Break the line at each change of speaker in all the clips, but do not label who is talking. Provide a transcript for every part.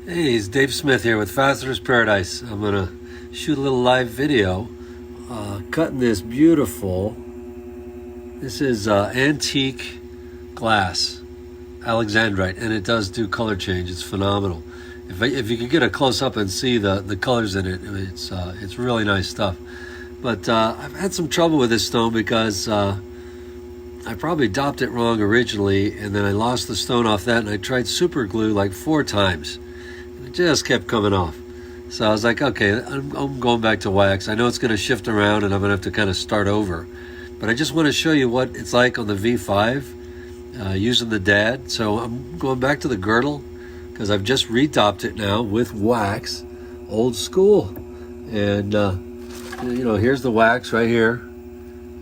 Hey, it's Dave Smith here with Fastener's Paradise. I'm going to shoot a little live video cutting this beautiful, this is antique glass, Alexandrite, and it does do color change. It's phenomenal. If you could get a close-up and see the colors in it, it's really nice stuff. But I've had some trouble with this stone because I probably dopped it wrong originally, and then I lost the stone off that, and I tried super glue like 4 times. It just kept coming off. So I was like, okay, I'm going back to wax. I know it's going to shift around and I'm going to have to kind of start over. But I just want to show you what it's like on the V5 using the DAD. So I'm going back to the girdle because I've just redopped it now with wax, old school. And, you know, here's the wax right here.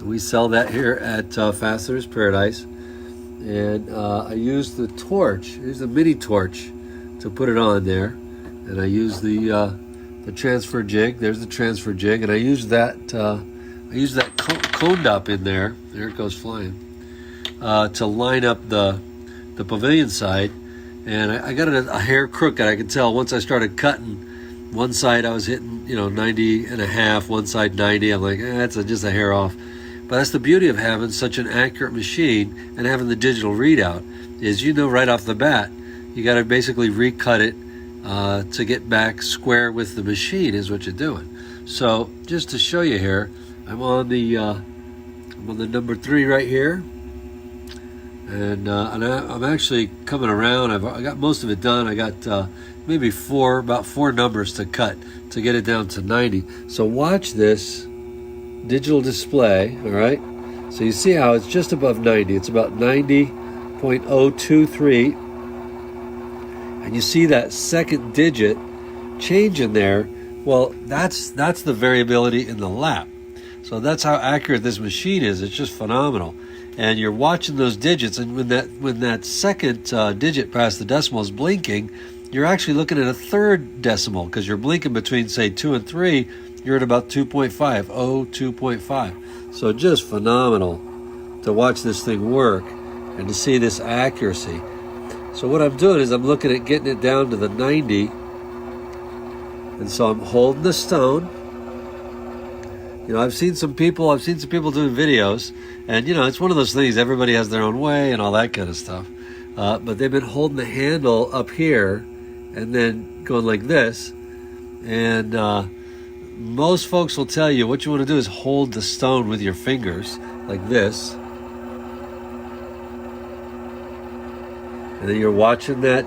We sell that here at Fastener's Paradise. And I used the torch. Here's the mini torch to put it on there. And I use the transfer jig. There's the transfer jig, and I use that cone dop in there. There it goes flying to line up the pavilion side. And I got it a hair crooked. I could tell once I started cutting. One side I was hitting 90 and a half. One side 90. I'm like, that's just a hair off. But that's the beauty of having such an accurate machine and having the digital readout. Is right off the bat, you got to basically recut it. To get back square with the machine is what you're doing. So just to show you here, I'm on the number 3 right here, and I'm actually coming around. I got most of it done. I got maybe about four numbers to cut to get it down to 90. So watch this digital display. All right. So you see how it's just above 90. It's about 90.023. And you see that second digit change in there. Well, that's the variability in the lap. So that's how accurate this machine is. It's just phenomenal. And you're watching those digits, and when that second digit past the decimal is blinking, you're actually looking at a third decimal because you're blinking between, say, 2 and 3. You're at about 2.5, 2.5. So just phenomenal to watch this thing work and to see this accuracy. So what I'm doing is I'm looking at getting it down to the 90. And so I'm holding the stone. I've seen some people doing videos, and it's one of those things, everybody has their own way and all that kind of stuff. But they've been holding the handle up here and then going like this. And most folks will tell you what you want to do is hold the stone with your fingers like this. And then you're watching that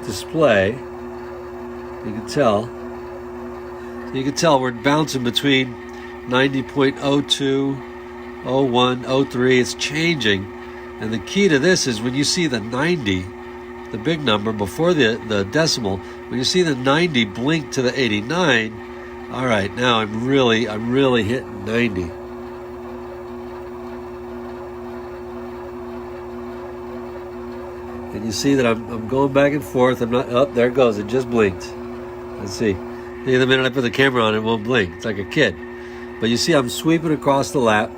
display. You can tell we're bouncing between 90.02, 01, 03. It's changing. And the key to this is when you see the 90, the big number before the decimal, when you see the 90 blink to the 89, all right, now I'm really hitting 90. And you see that I'm going back and forth. I'm not, there it goes. It just blinked. Let's see. The minute I put the camera on, it won't blink. It's like a kid. But you see I'm sweeping across the lap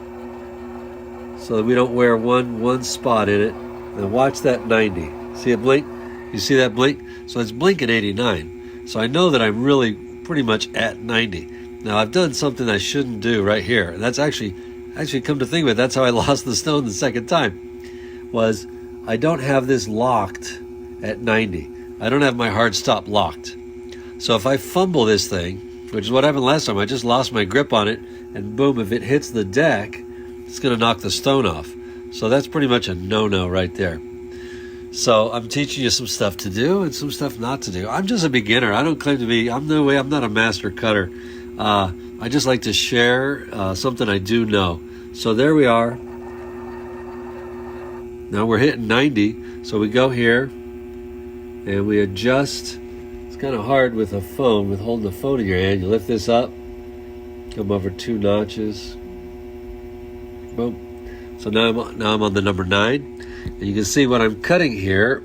so that we don't wear one spot in it. And watch that 90. See it blink? You see that blink? So it's blinking 89. So I know that I'm really pretty much at 90. Now I've done something I shouldn't do right here. And that's actually come to think of it, that's how I lost the stone the second time. Was I don't have this locked at 90. I don't have my hard stop locked. So if I fumble this thing, which is what happened last time, I just lost my grip on it, and boom, if it hits the deck, it's going to knock the stone off. So that's pretty much a no-no right there. So I'm teaching you some stuff to do and some stuff not to do. I'm just a beginner. I don't claim to be, I'm not a master cutter. I just like to share something I do know. So there we are. Now we're hitting 90, so we go here and we adjust. It's kind of hard with a phone, with holding the phone in your hand. You lift this up, come over 2 notches. Boom. So now I'm on the number 9, and you can see what I'm cutting here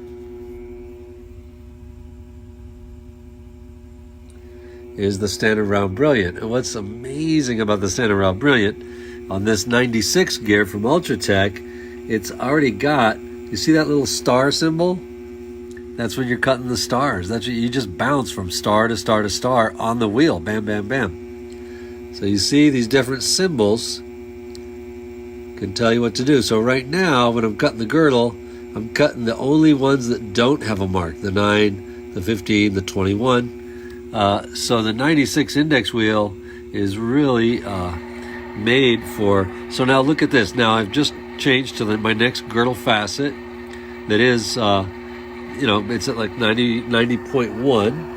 is the Standard Round Brilliant. And what's amazing about the Standard Round Brilliant on this 96 gear from Ultratech, it's already got, you see that little star symbol? that's when you're cutting the stars. That's what you just bounce from star to star to star on the wheel. Bam, bam, bam. So you see these different symbols can tell you what to do. So right now, when I'm cutting the girdle, I'm cutting the only ones that don't have a mark, the 9, the 15, the 21. So the 96 index wheel is really made for, so now look at this. Now I've just changed to my next girdle facet that is, it's at like 90.1.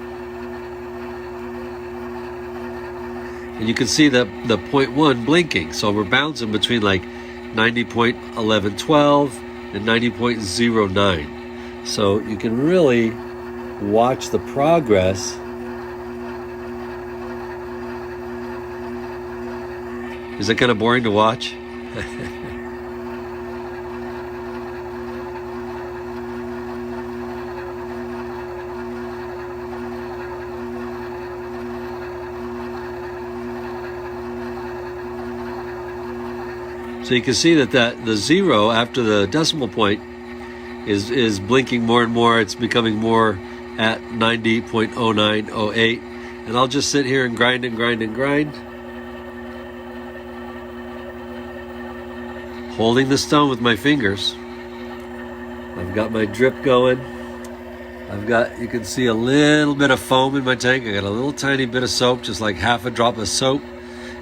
And you can see the 0.1 blinking. So we're bouncing between like 90.1112 and 90.09. So you can really watch the progress. Is that kind of boring to watch? So you can see that the 0 after the decimal point is blinking more and more. It's becoming more at 90.0908. And I'll just sit here and grind and grind and grind, holding the stone with my fingers. I've got my drip going. You can see a little bit of foam in my tank. I got a little tiny bit of soap, just like half a drop of soap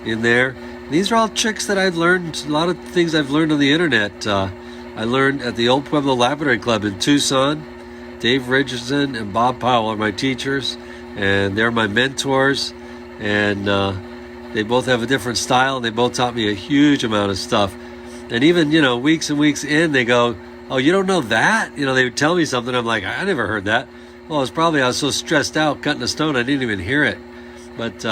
in there. These are all tricks that I've learned, a lot of things I've learned on the internet. I learned at the Old Pueblo Laboratory Club in Tucson. Dave Richardson and Bob Powell are my teachers, and they're my mentors. And they both have a different style, and they both taught me a huge amount of stuff. And even, weeks and weeks in, they go, "Oh, you don't know that?" They would tell me something. I'm like, I never heard that. Well, I was so stressed out cutting a stone, I didn't even hear it. But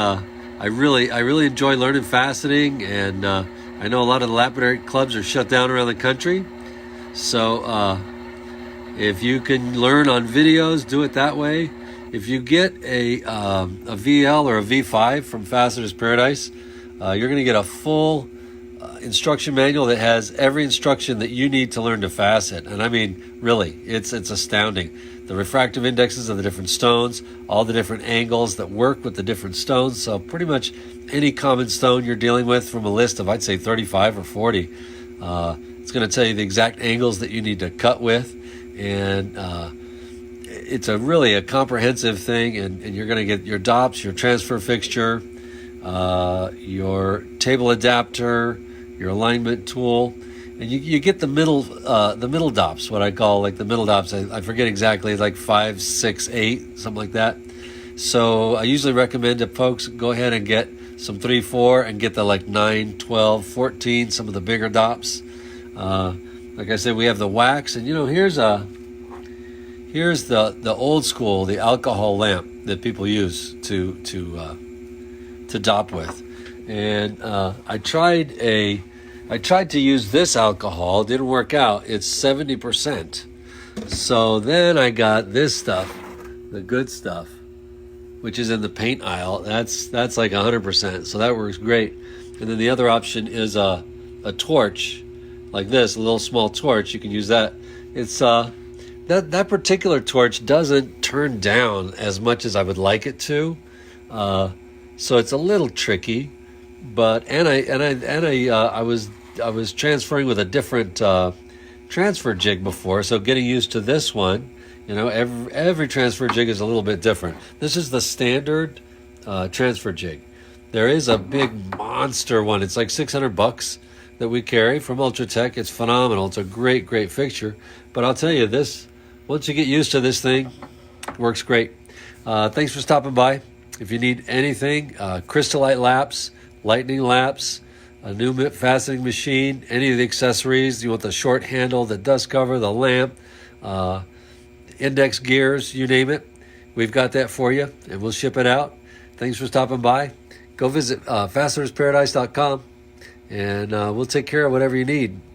I really enjoy learning faceting, and I know a lot of the laboratory clubs are shut down around the country. So if you can learn on videos, do it that way. If you get a VL or a V5 from Faceter's Paradise, you're going to get a full instruction manual that has every instruction that you need to learn to facet. And I mean, really, it's astounding. The refractive indexes of the different stones, all the different angles that work with the different stones. So pretty much any common stone you're dealing with from a list of, I'd say 35 or 40, it's going to tell you the exact angles that you need to cut with. And it's really a comprehensive thing. And you're going to get your DOPS, your transfer fixture, your table adapter, your alignment tool. And you get the middle DOPS, what I call like the middle DOPS. I forget exactly, it's like 5, 6, 8, something like that. So I usually recommend that folks go ahead and get some 3, 4 and get the like 9, 12, 14, some of the bigger DOPS. Like I said, we have the wax, and here's the old school, the alcohol lamp that people use to DOP with. And I tried to use this alcohol. It didn't work out. It's 70%. So then I got this stuff, the good stuff, which is in the paint aisle. That's like 100%. So that works great. And then the other option is a torch, like this, a little small torch. You can use that. It's that particular torch doesn't turn down as much as I would like it to. So it's a little tricky. But I was transferring with a different transfer jig before, so getting used to this one, every transfer jig is a little bit different. This is the standard transfer jig. There is a big monster one. It's like $600 that we carry from Ultratech. It's phenomenal. It's a great fixture. But I'll tell you this: once you get used to this thing, it works great. Thanks for stopping by. If you need anything, Crystallite laps, lightning laps, a new faceting machine, any of the accessories, you want the short handle, the dust cover, the lamp, index gears, you name it, we've got that for you, and we'll ship it out. Thanks for stopping by. Go visit fastenersparadise.com, and we'll take care of whatever you need.